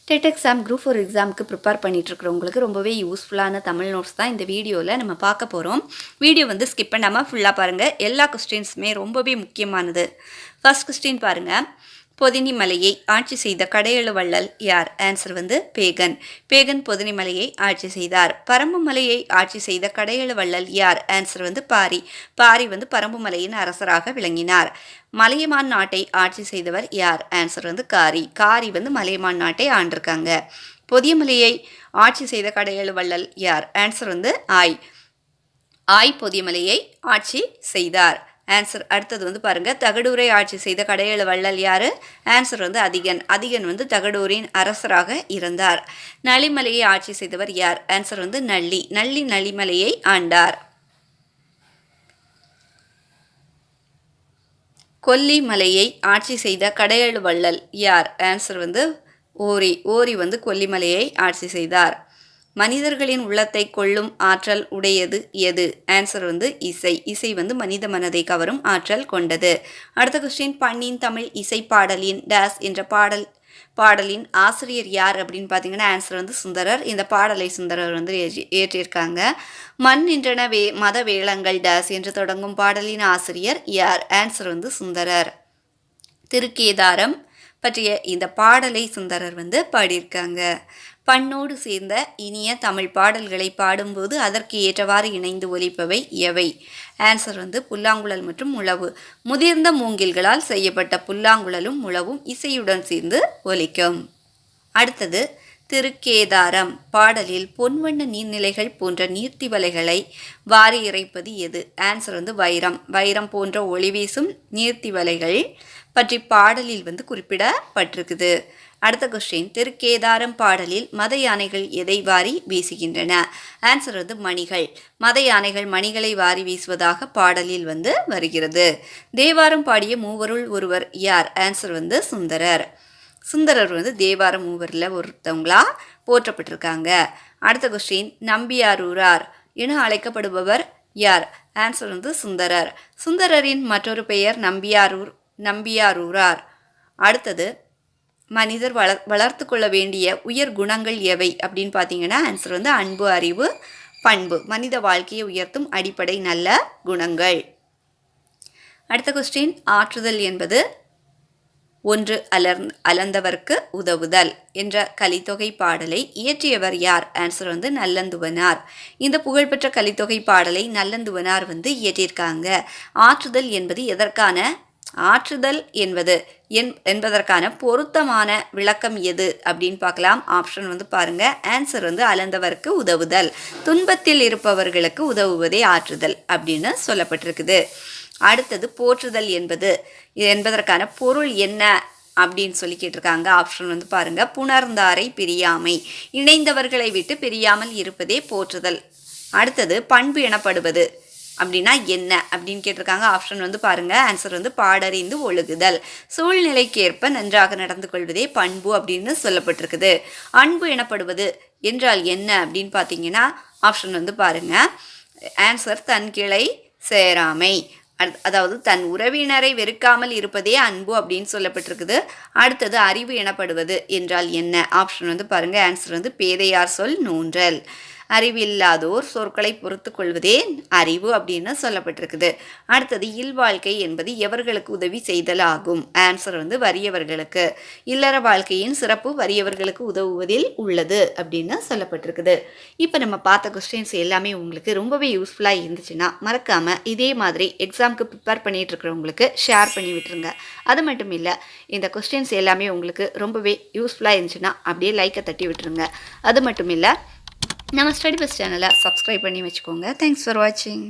TET exam group 4 எக்ஸாமுக்கு prepare பண்ணிகிட்ருக்கிறவங்களுக்கு ரொம்பவே யூஸ்ஃபுல்லான தமிழ் நோட்ஸ் தான் இந்த வீடியோவில் நம்ம பார்க்க போகிறோம். வீடியோ வந்து ஸ்கிப் பண்ணாமல் ஃபுல்லாக பாருங்கள். எல்லா கொஸ்டின்ஸுமே ரொம்பவே முக்கியமானது. ஃபர்ஸ்ட் கொஸ்டின் பாருங்கள். பொதினி மலையை ஆட்சி செய்த கடையெழு வள்ளல் யார்? ஆன்சர் வந்து பேகன். பேகன் பொதினி மலையை ஆட்சி செய்தார். பரம்பு மலையை ஆட்சி செய்த கடையெழு வள்ளல் யார்? ஆன்சர் வந்து பாரி. பாரி வந்து பரம்பு மலையின் அரசராக விளங்கினார். மலையமான் நாட்டை ஆட்சி செய்தவர் யார்? ஆன்சர் வந்து காரி. காரி வந்து மலையமான் நாட்டை ஆண்டிருக்காங்க. பொதிய மலையை ஆட்சி செய்த கடையெழு வள்ளல் யார்? ஆன்சர் வந்து ஆய். ஆய் பொதிய மலையை ஆட்சி செய்தார். ஆன்சர் அடுத்தது வந்து பாருங்கள். தகடூரை ஆட்சி செய்த கடையெழு வள்ளல் யார்? ஆன்சர் வந்து அதிகன். அதிகன் வந்து தகடூரின் அரசராக இருந்தார். நளிமலையை ஆட்சி செய்தவர் யார்? ஆன்சர் வந்து நள்ளி. நள்ளி நளிமலையை ஆண்டார். கொல்லி மலையை ஆட்சி செய்த கடையெழு வள்ளல் யார்? ஆன்சர் வந்து ஓரி. ஓரி வந்து கொல்லிமலையை ஆட்சி செய்தார். மனிதர்களின் உள்ளத்தை கொள்ளும் ஆற்றல் உடையது எது? ஆன்சர் வந்து இசை. இசை வந்து மனித மனதை கவரும் ஆற்றல் கொண்டது. அடுத்த கொஸ்டின். பண்ணின் தமிழ் இசை பாடலின் டேஸ் என்ற பாடலின் ஆசிரியர் யார் அப்படின்னு பார்த்தீங்கன்னா ஆன்சர் வந்து சுந்தரர். இந்த பாடலை சுந்தரர் வந்து ஏற்றிருக்காங்க. மண் நின்றன மத வேளங்கள் டேஸ் என்று தொடங்கும் பாடலின் ஆசிரியர் யார்? ஆன்சர் வந்து சுந்தரர். திருக்கேதாரம் பற்றிய இந்த பாடலை சுந்தரர் வந்து பாடியிருக்காங்க. பண்ணோடு சேர்ந்த இனிய தமிழ் பாடல்களை பாடும்போது அதற்கு ஏற்றவாறு இணைந்து ஒலிப்பவை எவை? ஆன்சர் வந்து புல்லாங்குழல் மற்றும் முழவு. முதிர்ந்த மூங்கில்களால் செய்யப்பட்ட புல்லாங்குழலும் முழவும் இசையுடன் சேர்ந்து ஒலிக்கும். அடுத்தது திருக்கேதாரம் பாடலில் பொன்வண்ண நீர்நிலைகள் போன்ற நீர்த்திவலைகளை வாரி இறைப்பது எது? ஆன்சர் வந்து வைரம். வைரம் போன்ற ஒளிவீசும் நீர்த்திவலைகள் பற்றி பாடலில் வந்து குறிப்பிடப்பட்டிருக்குது. அடுத்த கொஸ்டின். திருக்கேதாரம் பாடலில் மத யானைகள் எதை வாரி வீசுகின்றன? ஆன்சர் வந்து மணிகள். மத யானைகள் மணிகளை வாரி வீசுவதாக பாடலில் வந்து வருகிறது. தேவாரம் பாடிய மூவருள் ஒருவர் யார்? ஆன்சர் வந்து சுந்தரர். சுந்தரர் வந்து தேவாரம் மூவரில் ஒருத்தவங்களா போற்றப்பட்டிருக்காங்க. அடுத்த கொஸ்டின். நம்பியாரூரார் என அழைக்கப்படுபவர் யார்? ஆன்சர் வந்து சுந்தரர். சுந்தரரின் மற்றொரு பெயர் நம்பியாரூரார். அடுத்தது. மனிதர் வளர்த்து கொள்ள வேண்டிய உயர் குணங்கள் எவை அப்படின்னு பார்த்தீங்கன்னா ஆன்சர் வந்து அன்பு, அறிவு, பண்பு. மனித வாழ்க்கையை உயர்த்தும் அடிப்படை நல்ல குணங்கள். அடுத்த கொஸ்டின். ஆற்றுதல் என்பது ஒன்று அலர்ந்தவர்க்கு உதவுதல் என்ற கலித்தொகை பாடலை இயற்றியவர் யார்? ஆன்சர் வந்து நல்லந்துவனார். இந்த புகழ்பெற்ற கலித்தொகை பாடலை நல்லந்துவனார் வந்து இயற்றியிருக்காங்க. ஆற்றுதல் என்பது எதற்கான? ஆற்றுதல் என்பதற்கான பொருத்தமான விளக்கம் எது அப்படின்னு பார்க்கலாம். ஆப்ஷன் வந்து பாருங்க. ஆன்சர் வந்து அலர்ந்தவர்க்கு உதவுதல். துன்பத்தில் இருப்பவர்களுக்கு உதவுவதே ஆற்றுதல் அப்படின்னு சொல்லப்பட்டிருக்குது. அடுத்தது போற்றுதல் என்பதற்கான பொருள் என்ன அப்படின்னு சொல்லி கேட்டிருக்காங்க. ஆப்ஷன் வந்து பாருங்க. புணர்ந்தாரை பிரியாமை. இணைந்தவர்களை விட்டு பிரியாமல் இருப்பதே போற்றுதல். அடுத்தது பண்பு எனப்படுவது அப்படின்னா என்ன அப்படின்னு கேட்டிருக்காங்க. ஆப்ஷன் வந்து பாருங்க. ஆன்சர் வந்து பாடறிந்து ஒழுகுதல். சூழ்நிலைக்கேற்ப நன்றாக நடந்து கொள்வதே பண்பு அப்படின்னு சொல்லப்பட்டிருக்குது. அன்பு எனப்படுவது என்றால் என்ன அப்படின்னு பார்த்தீங்கன்னா ஆப்ஷன் வந்து பாருங்க. ஆன்சர் தன் கிளை சேராமை. அதாவது தன் உறவினரை வெறுக்காமல் இருப்பதே அன்பு அப்படின்னு சொல்லப்பட்டிருக்குது. அடுத்தது அறிவு எனப்படுவது என்றால் என்ன? ஆப்ஷன் வந்து பாருங்க. ஆன்சர் வந்து பேதையார் சொல் நூன்றல். அறிவில்லாதோர் சொற்களை பொறுத்து கொள்வதே அறிவு அப்படின்னு சொல்லப்பட்டிருக்குது. அடுத்தது இல்வாழ்க்கை என்பது எவர்களுக்கு உதவி செய்தல் ஆகும்? ஆன்சர் வந்து வறியவர்களுக்கு. இல்லற வாழ்க்கையின் சிறப்பு வறியவர்களுக்கு உதவுவதில் உள்ளது அப்படின்னு சொல்லப்பட்டிருக்குது. இப்போ நம்ம பார்த்த கொஸ்டின்ஸ் எல்லாமே உங்களுக்கு ரொம்பவே யூஸ்ஃபுல்லாக இருந்துச்சுன்னா மறக்காமல் இதே மாதிரி எக்ஸாமுக்கு ப்ரிப்பேர் பண்ணிட்டு இருக்கிறவங்களுக்கு ஷேர் பண்ணி விட்டுருங்க. அது மட்டும் இல்லை, இந்த கொஸ்டின்ஸ் எல்லாமே உங்களுக்கு ரொம்பவே யூஸ்ஃபுல்லாக இருந்துச்சுன்னா அப்படியே லைக்கை தட்டி விட்டுருங்க. அது மட்டும் இல்லை, நம்ம ஸ்டடி பஸ் சேனலை சப்ஸ்கிரைப் பண்ணி வச்சுக்கோங்க. தேங்க்ஸ் ஃபார் வாட்சிங்.